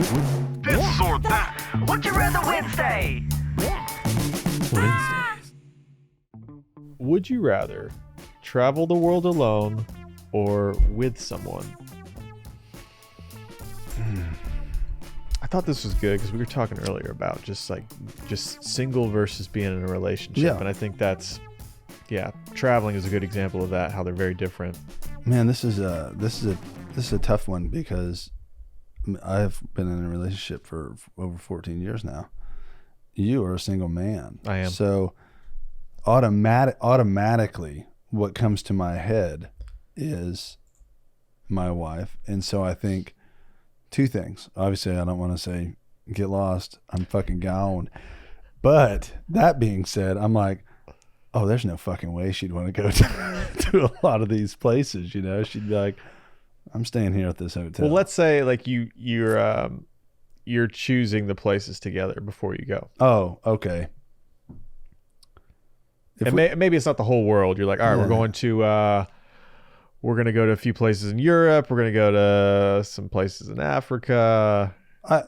This or that. Would you rather Wednesday? Wednesdays. Would you rather travel the world alone or with someone? I thought this was good because we were talking earlier about just single versus being in a relationship. Yeah. And I think traveling is a good example of that, how they're very different. Man, this is a tough one because I've been in a relationship for over 14 years now. You are a single man. I am. So automatically what comes to my head is my wife. And so I think two things. Obviously, I don't want to say get lost. I'm fucking gone. But that being said, I'm like, oh, there's no fucking way she'd want to go to a lot of these places. You know, she'd be like, I'm staying here at this hotel. Well, let's say like you're choosing the places together before you go. Oh, okay. And maybe it's not the whole world. You're like, all right, Yeah. we're going to go to a few places in Europe. We're going to go to some places in Africa. I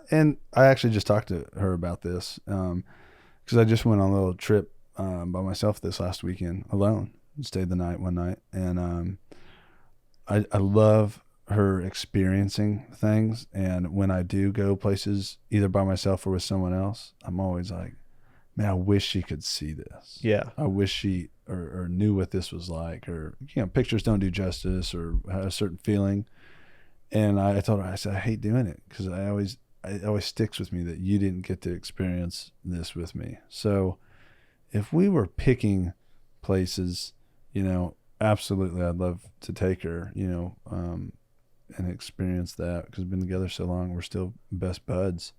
actually just talked to her about this because I just went on a little trip by myself this last weekend alone. Stayed the night one night, and I love her experiencing things. And when I do go places either by myself or with someone else, I'm always like, man, I wish she could see this. Yeah. I wish she or knew what this was like, or pictures don't do justice, or had a certain feeling. And I told her, I said, I hate doing it because it always sticks with me that you didn't get to experience this with me. So if we were picking places, absolutely, I'd love to take her, and experience that because we've been together so long. We're still best buds.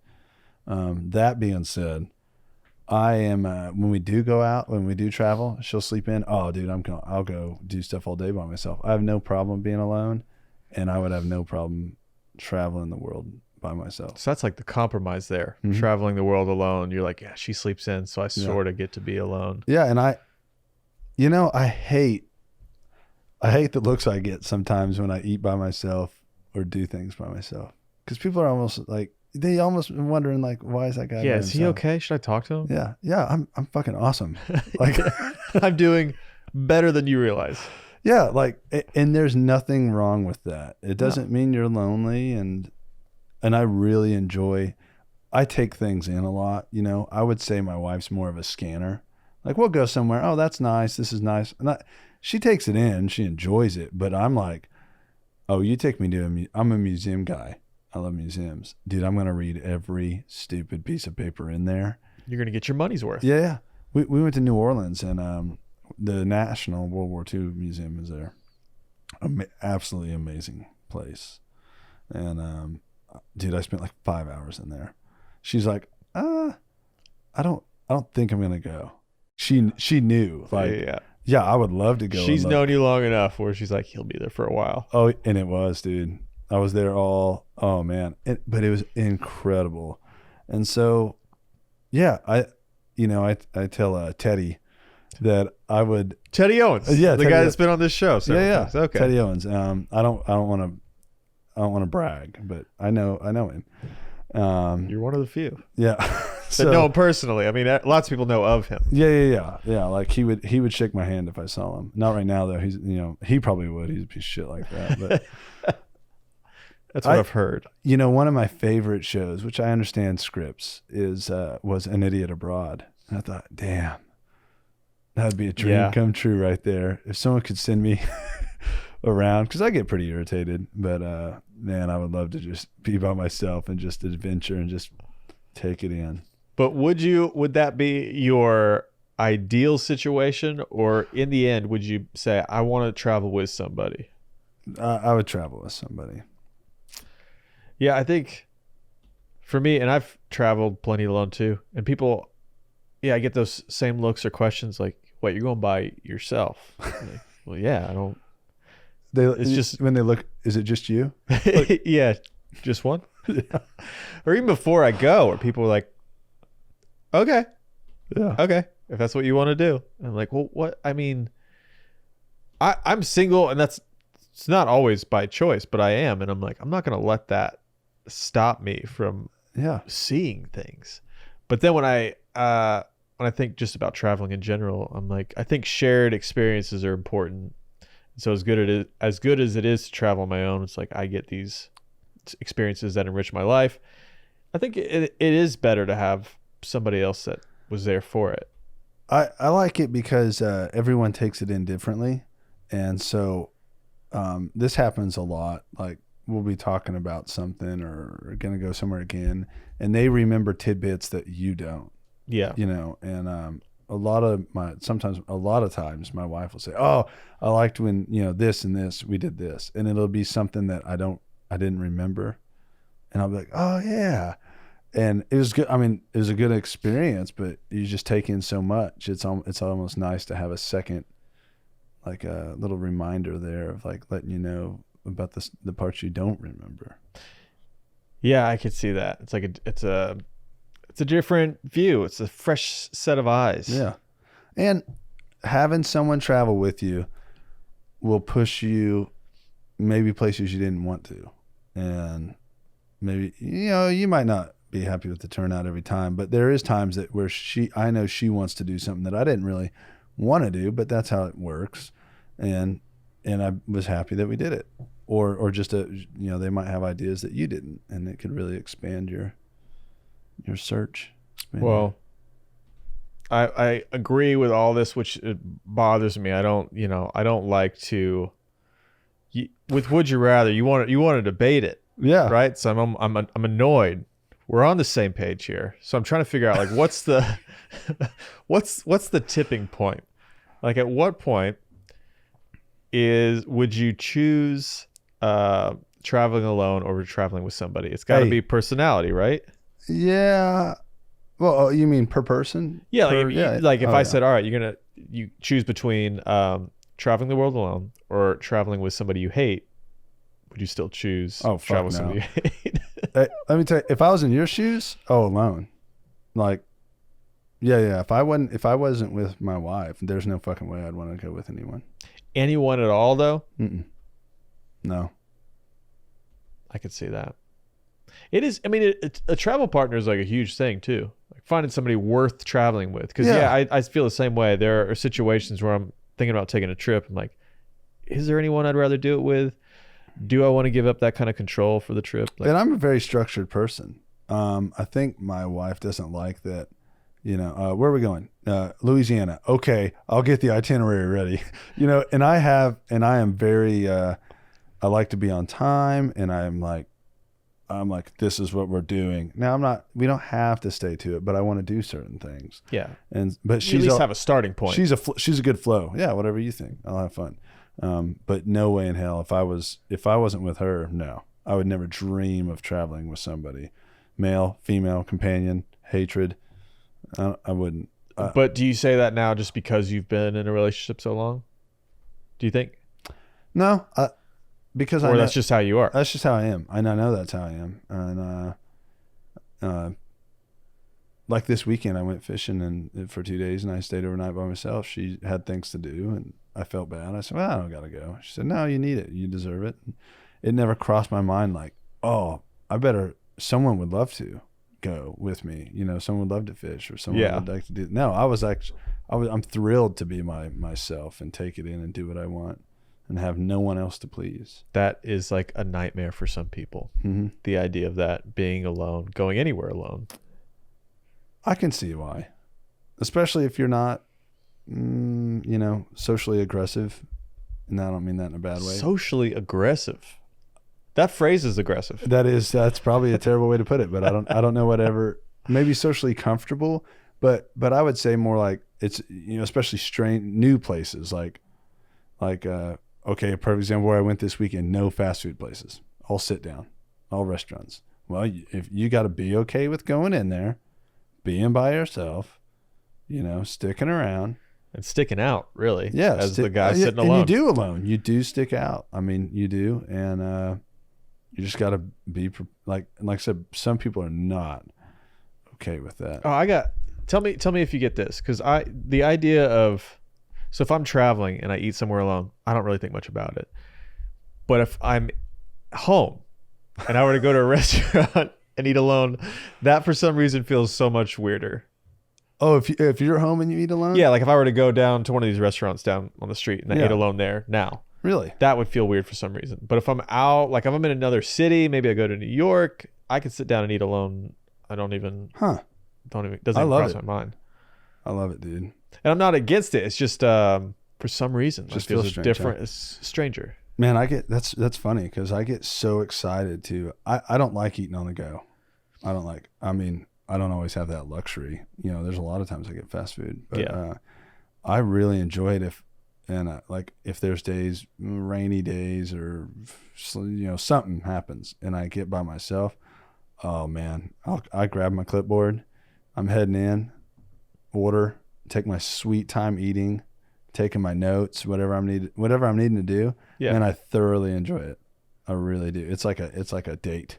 That being said, I am, when we do go out, when we do travel, she'll sleep in. Oh, dude, I'll go do stuff all day by myself. I have no problem being alone, and I would have no problem traveling the world by myself. So that's like the compromise there. Mm-hmm. Traveling the world alone. You're like, yeah, she sleeps in, so I sort of get to be alone. Yeah, and I hate the looks I get sometimes when I eat by myself or do things by myself, because people are almost like, they almost wondering like, why is that guy? Yeah, is he okay? Should I talk to him? Yeah, I'm fucking awesome. Like, I'm doing better than you realize. yeah, like, and there's nothing wrong with that. It doesn't mean you're lonely, and I really enjoy. I take things in a lot. I would say my wife's more of a scanner. Like, we'll go somewhere. Oh, that's nice. This is nice. And she takes it in. She enjoys it. But I'm like, oh, you take me to I'm a museum guy. I love museums. Dude, I'm going to read every stupid piece of paper in there. You're going to get your money's worth. Yeah. We went to New Orleans, and the National World War II Museum is there. Absolutely amazing place. And, dude, I spent like 5 hours in there. She's like, I don't think I'm going to go. She knew, like, yeah, I would love to go. She's known you long enough where she's like, he'll be there for a while. Oh, and it was, dude. I was there oh man. But it was incredible. And so, yeah, I tell Teddy that I would. Teddy Owens. The Teddy guy that's been on this show. Yeah. Okay. Teddy Owens. I don't want to brag, but I know him. You're one of the few. Yeah. That know him personally. I mean, lots of people know of him. Yeah. Like he would shake my hand if I saw him. Not right now though. He's he probably would. He's a piece of shit like that. But that's what I've heard. One of my favorite shows, which I understand scripts, was An Idiot Abroad. And I thought, damn, that would be a dream come true right there. If someone could send me around, because I get pretty irritated, but man, I would love to just be by myself and just adventure and just take it in. But would that be your ideal situation, or in the end would you say, I want to travel with somebody? I would travel with somebody. Yeah, I think for me, and I've traveled plenty alone too, and people, I get those same looks or questions like, what, you're going by yourself? Like, well, yeah, I don't. It's just when they look, is it just you? Yeah, just one. Or even before I go, where people are like, okay, if that's what you want to do. And I'm like, well, what? I mean, I'm single, and it's not always by choice, but I am, and I'm like, I'm not gonna let that stop me from Yeah. seeing things. But then when I think just about traveling in general, I'm like, I think shared experiences are important. So as good as it is to travel on my own, it's like I get these experiences that enrich my life. I think it is better to have somebody else that was there for it. I like it because everyone takes it in differently. And so this happens a lot. Like we'll be talking about something or going to go somewhere again, and they remember tidbits that you don't. Yeah. You know, and a lot of times my wife will say, "Oh, I liked when, you know, this and this, we did this." And it'll be something that I didn't remember. And I'll be like, "Oh yeah." And it was good. I mean, it was a good experience, but you just take in so much. It's almost nice to have a second, like a little reminder there of like letting you know about the parts you don't remember. Yeah, I could see that. It's like it's a different view. It's a fresh set of eyes. Yeah. And having someone travel with you will push you maybe places you didn't want to. And maybe, you know, you might not be happy with the turnout every time, but there is times that where I know she wants to do something that I didn't really want to do, but that's how it works. And I was happy that we did it. Or just you know, they might have ideas that you didn't, and it could really expand your search. Well, I agree with all this, which it bothers me. I don't like to. With Would You Rather, you want to debate it, Yeah. right? So I'm annoyed. We're on the same page here, so I'm trying to figure out like what's the what's the tipping point? Like at what point would you choose traveling alone over traveling with somebody? It's got to be personality, right? Yeah. Well, you mean per person? Yeah, like if I said, all right, you choose between traveling the world alone or traveling with somebody you hate, would you still choose travel with somebody you hate? Let me tell you, if I was in your shoes, alone. Like, yeah. If I wasn't with my wife, there's no fucking way I'd want to go with anyone. Anyone at all, though? No. I could see that. It is. I mean, a travel partner is like a huge thing too. Like finding somebody worth traveling with. Because I feel the same way. There are situations where I'm thinking about taking a trip. I'm like, is there anyone I'd rather do it with? Do I want to give up that kind of control for the trip? Like, and I'm a very structured person. I think my wife doesn't like that. You know, where are we going? Louisiana. Okay, I'll get the itinerary ready. You know, and I am very. I like to be on time, and I'm like, this is what we're doing. Now we don't have to stay to it, but I want to do certain things. Yeah. But you at least have a starting point. She's a good flow. Yeah. Whatever you think, I'll have fun. But no way in hell, if I wasn't with her, no, I would never dream of traveling with somebody, male, female, companion, hatred. I wouldn't. But do you say that now just because you've been in a relationship so long? Do you think? No, because that's just how you are. That's just how I am. And I know that's how I am. And like this weekend, I went fishing for 2 days, and I stayed overnight by myself. She had things to do, and I felt bad. I said, "Well, I don't gotta go." She said, "No, you need it. You deserve it." It never crossed my mind like, "Oh, someone would love to go with me. You know, someone would love to fish, or someone would like to do." No, I'm thrilled to be myself and take it in and do what I want and have no one else to please. That is like a nightmare for some people. Mm-hmm. The idea of that, being alone, going anywhere alone. I can see why, especially if you're not, socially aggressive. And I don't mean that in a bad way. Socially aggressive. That phrase is aggressive. That's probably a terrible way to put it, but I don't know whatever. Maybe socially comfortable, but I would say more like it's, especially new places like okay, a perfect example where I went this weekend, no fast food places, all sit down, all restaurants. Well, if you got to be okay with going in there, being by yourself, sticking around. And sticking out, really. Yeah. As the guy sitting alone. And you do alone. You do stick out. I mean, you do. And you just got to be, like I said, some people are not okay with that. Oh, tell me if you get this. Because the idea of, so if I'm traveling and I eat somewhere alone, I don't really think much about it. But if I'm home and I were to go to a restaurant and eat alone, that for some reason feels so much weirder. Oh, if you're home and you eat alone? Yeah, like if I were to go down to one of these restaurants down on the street and I Yeah. ate alone there now, Really? that would feel weird for some reason. But if I'm out, like if I'm in another city, maybe I go to New York, I could sit down and eat alone. I don't even Huh. doesn't I even love cross it. my mind. I love it, dude. And I'm not against it. It's just for some reason, Just it feels feels strange, different. It's stranger. Man, that's funny because I get so excited to. I don't like eating on the go. I don't always have that luxury. You know, there's a lot of times I get fast food, but Yeah. I really enjoy it if there's days, rainy days, or something happens and I get by myself. Oh man, I grab my clipboard. I'm heading in, order, take my sweet time eating, taking my notes, whatever I'm needing to do. Yeah. And I thoroughly enjoy it. I really do. It's like a date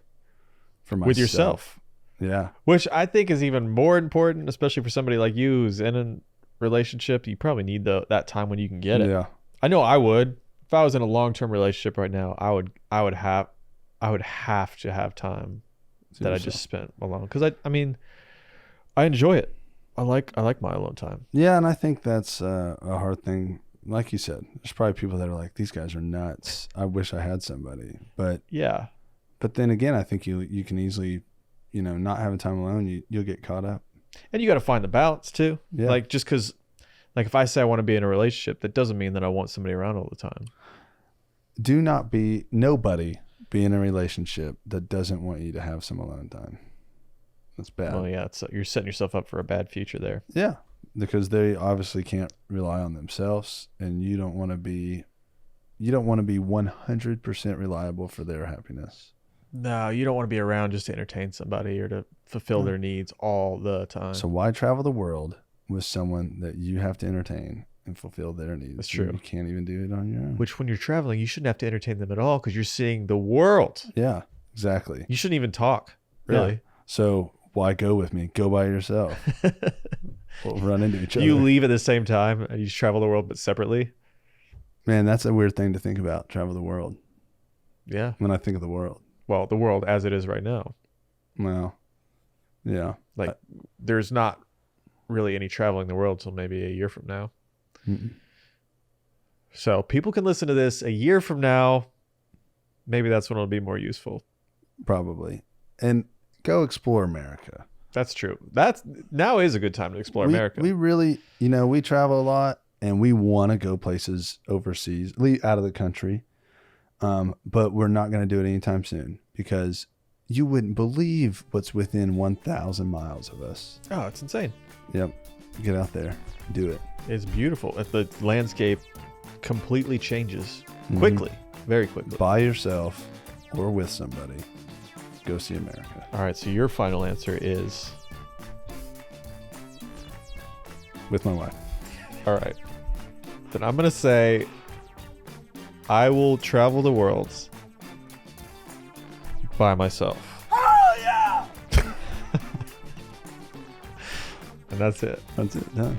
for myself. With yourself, Yeah. which I think is even more important, especially for somebody like you who's in a relationship. You probably need that time when you can get it. Yeah. I know I would. If I was in a long-term relationship right now, I would have to have time that I just spent alone, because I enjoy it. I like my alone time. Yeah, and I think that's a hard thing. Like you said, there's probably people that are like, these guys are nuts. I wish I had somebody. But Yeah. then again, I think you can easily, not having time alone, you'll get caught up. And you got to find the balance too. Yeah. Like just because, like if I say I want to be in a relationship, that doesn't mean that I want somebody around all the time. Nobody be in a relationship that doesn't want you to have some alone time. That's bad. Well, yeah, you're setting yourself up for a bad future there. Yeah, because they obviously can't rely on themselves, and you don't want to be 100% reliable for their happiness. No, you don't want to be around just to entertain somebody or to fulfill their needs all the time. So why travel the world with someone that you have to entertain and fulfill their needs? That's true. You can't even do it on your own. Which when you're traveling, you shouldn't have to entertain them at all because you're seeing the world. Yeah, exactly. You shouldn't even talk, really. Yeah. So why go with me? Go by yourself. We'll run into each other. You leave at the same time and you travel the world, but separately. Man, that's a weird thing to think about, travel the world. Yeah. When I think of the world. Well, the world as it is right now. Well, yeah. Like there's not really any traveling the world till maybe a year from now. Mm-mm. So people can listen to this a year from now. Maybe that's when it'll be more useful. Probably. And go explore America. That's true. Now is a good time to explore America. We really, we travel a lot and we want to go places overseas, out of the country. But we're not going to do it anytime soon because you wouldn't believe what's within 1,000 miles of us. Oh, it's insane. Yep. Get out there. Do it. It's beautiful. The landscape completely changes quickly, very quickly. By yourself or with somebody. Go see America. All right. So your final answer is? With my wife. All right. Then I'm going to say I will travel the world by myself. Oh, yeah. And that's it. That's it. Done.